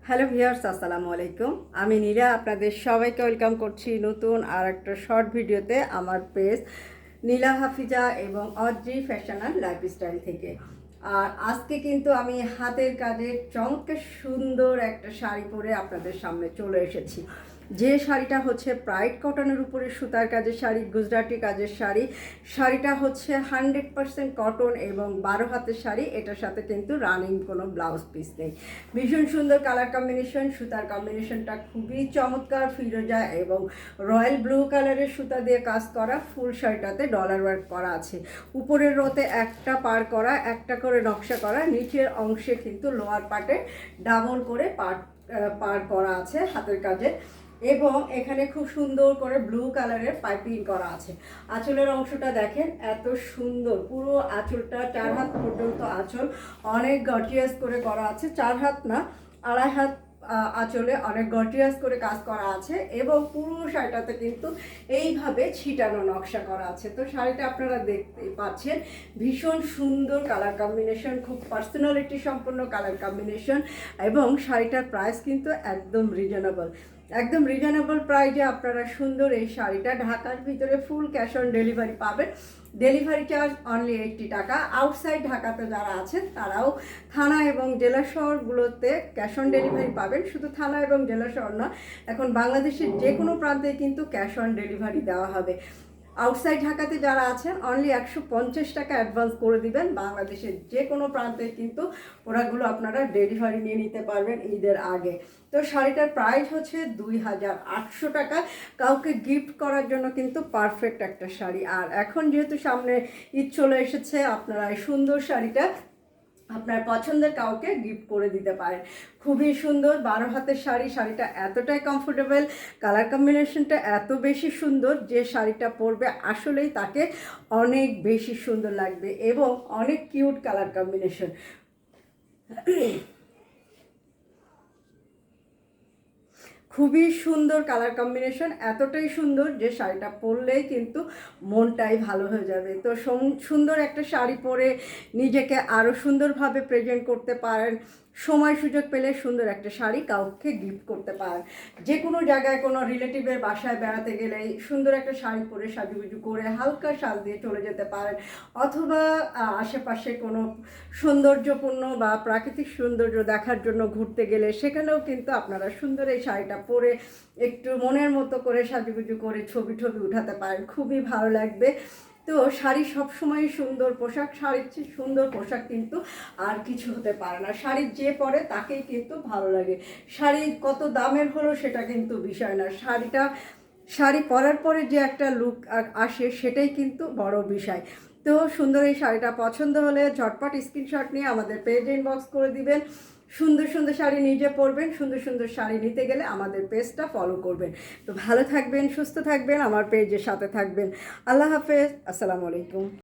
Hello viewers, আসসালামু আলাইকুম। আমি নীলা, আপনাদের সবাইকে ওয়েলকাম করছি নতুন আর একটা শর্ট ভিডিওতে আমার পেজ নীলা হাফিজা এবং অজি ফ্যাশন অ্যান্ড লাইফস্টাইল থেকে। আর আজকে কিন্তু আমি হাতের কাজের চমৎকার সুন্দর একটা শাড়ি পরে আপনাদের সামনে চলে এসেছি। যে শাড়িটা হচ্ছে প্রাইড কটনের উপরে সুতার কাজের শাড়ি, গুজরাটি কাজের শাড়ি। শাড়িটা হচ্ছে 100% কটন এবং 12 হাতের শাড়ি। এটার সাথে কিন্তু রানিং কোনো ব্লাউজ পিস নেই। ভীষণ সুন্দর কালার কম্বিনেশন, সুতার কম্বিনেশনটা খুবই চমৎকার, ফিরোজা এবং রয়্যাল ব্লু কালারের সুতা দিয়ে কাজ করা। ফুল শাড়িটাতে ডলার ওয়ার্ক করা আছে। উপরের রোতে একটা পার করা, একটা করে নকশা করা, নিচের অংশে কিন্তু লোয়ার পার্টে ডাবল করে পার করা আছে হাতের কাজে। এবং এখানে খুব সুন্দর করে ব্লু কালারের পাইপিং করা আছে। আঁচলের অংশটা দেখেন, এত সুন্দর, পুরো আঁচলটা 4 হাত পর্যন্ত আঁচল, অনেক গর্জিয়াস করে করা আছে। 4 হাত না, 2.5 হাত আঁচলে অনেক গর্জিয়াস করে কাজ করা আছে। এবং পুরো শাড়িটাতে কিন্তু এইভাবে ছিটানো নকশা করা আছে। তো শাড়িটা আপনারা দেখতেই পাচ্ছেন, ভীষণ সুন্দর কালার কম্বিনেশন, খুব পার্সোনালিটি সম্পন্ন কালার কম্বিনেশন। এবং শাড়িটার প্রাইস কিন্তু একদম রিজনেবল প্রাইজে আপনারা সুন্দর এই শাড়িটা ঢাকার ভিতরে ফুল ক্যাশ অন ডেলিভারি পাবেন। ডেলিভারি চার্জ অনলি 80 টাকা। আউটসাইড ঢাকাতে যারা আছেন তারাও থানা এবং জেলা শহরগুলোতে ক্যাশ অন ডেলিভারি পাবেন। শুধু থানা এবং জেলা শহর না, এখন বাংলাদেশের যে কোনো প্রান্তে কিন্তু ক্যাশ অন ডেলিভারি দেওয়া হবে। আউটসাইড ঢাকাতে যারা আছেন অনলি 150 টাকা অ্যাডভান্স করে দিবেন। বাংলাদেশের যে কোনো প্রান্তে কিন্তু প্রোডাক্টগুলো আপনারা ডেলিভারি নিয়ে নিতে পারবেন ঈদের আগে। তো শাড়িটার প্রাইস হচ্ছে 2800 টাকা। কাউকে গিফট করার জন্য কিন্তু পারফেক্ট একটা শাড়ি। আর এখন যেহেতু সামনে ঈদ চলে এসেছে, আপনারা এই সুন্দর শাড়িটা আপনার পছন্দের কাউকে গিফট করে দিতে পারেন। খুবই সুন্দর 12 হাতের শাড়ি। শাড়িটা এতটাই কমফোর্টেবল, কালার কম্বিনেশনটা এত বেশি সুন্দর যে শাড়িটা পরবে আসলেই তাকে অনেক বেশি সুন্দর লাগবে এবং অনেক কিউট কালার কম্বিনেশন। খুবই সুন্দর কালার কম্বিনেশন, এতটাই সুন্দর যে শাড়িটা পরলেই কিন্তু মনটাই ভালো হয়ে যাবে। তো সুন্দর একটা শাড়ি পরে নিজেকে আরও সুন্দরভাবে প্রেজেন্ট করতে পারেন। সময় সুযোগ পেলে সুন্দর একটা শাড়ি কাউকে গিফট করতে পারেন। যে কোনো জায়গায় কোনো রিলেটিভের বাসায় বেড়াতে গেলে সুন্দর একটা শাড়ি পরে সাজুগুজু করে হালকা শাল দিয়ে চলে যেতে পারেন। অথবা আশেপাশে কোনো সৌন্দর্যপূর্ণ বা প্রাকৃতিক সৌন্দর্য দেখার জন্য ঘুরতে গেলে সেখানেও কিন্তু আপনারা সুন্দর এই শাড়িটা পরে একটু মনের মতো করে সাজুগুজু করে ছবি উঠাতে পারেন, খুবই ভালো লাগবে। তো শাড়ি সবসময় সুন্দর পোশাক, শাড়ির চেয়ে সুন্দর পোশাক কিন্তু আর কিছু হতে পারে না। শাড়ির যে পরে তাকেই কিন্তু ভালো লাগে। শাড়ি কত দামের হলো সেটা কিন্তু বিষয় না, শাড়ি পরার পরে যে একটা লুক আসে সেটাই কিন্তু বড় বিষয়। তো সুন্দর এই শাড়িটা পছন্দ হলে ঝটপট স্ক্রিনশট নিয়ে আমাদের পেজে ইনবক্স করে দিবেন। সুন্দর সুন্দর শাড়ি নিজে পরবেন, সুন্দর সুন্দর শাড়ি নিতে গেলে আমাদের পেজটা ফলো করবেন। তো ভালো থাকবেন, সুস্থ থাকবেন, আমার পেজের সাথে থাকবেন। আল্লাহ হাফেজ, আসসালামু আলাইকুম।